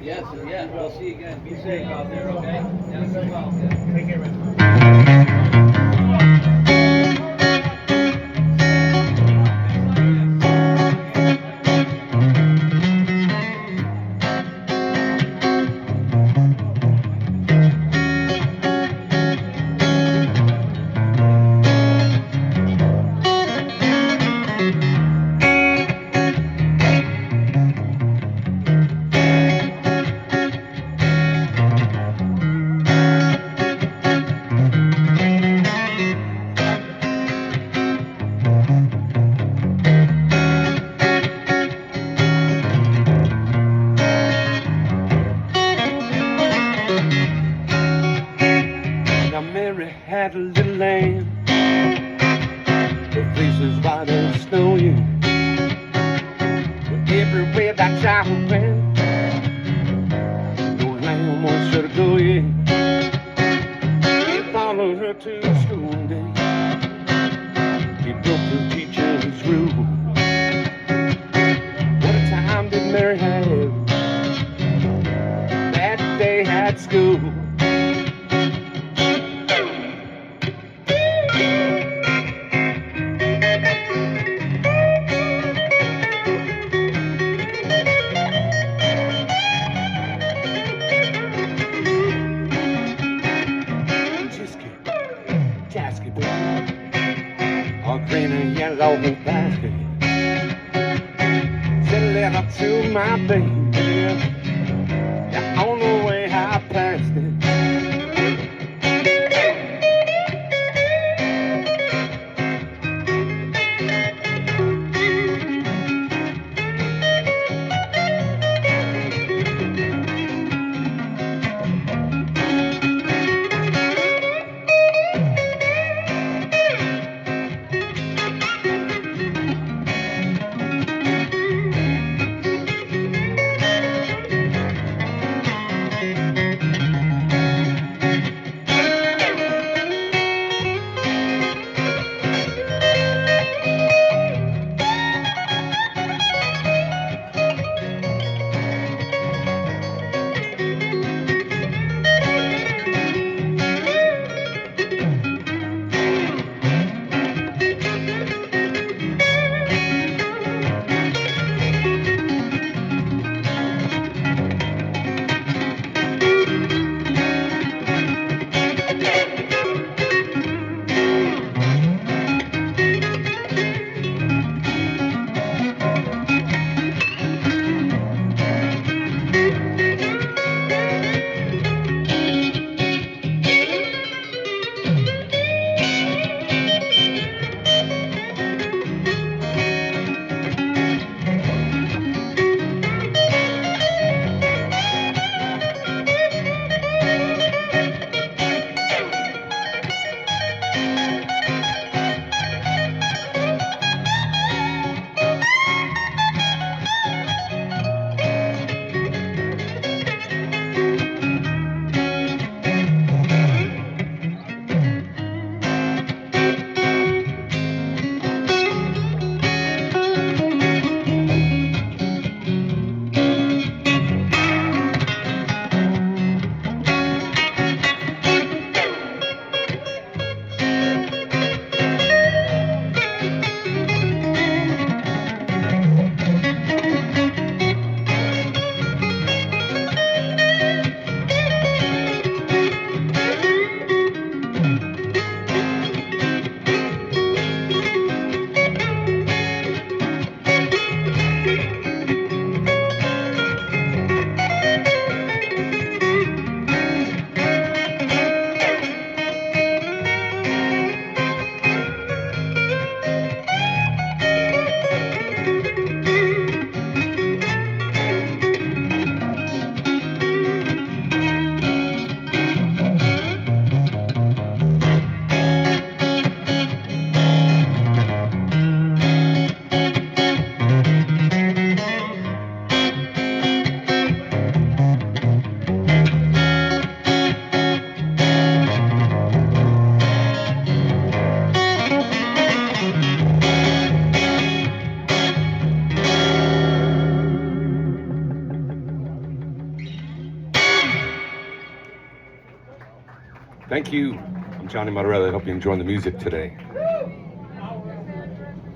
Yes, yeah. We'll see you again. Be safe out there, okay? Yes, as well. Take care, man. Now Mary had a little lamb, her face was white as snow, yeah. But everywhere that child went, no lamb was sure to go, yeah. He followed her to school one day, he broke the teacher's rule. What a time did Mary have that day at school. Tasky baby, all green and yellow basket. Send a letter to my baby, yeah, on the way I passed it. Thank you. I'm Johnny Martorelli. I hope you're enjoying the music today.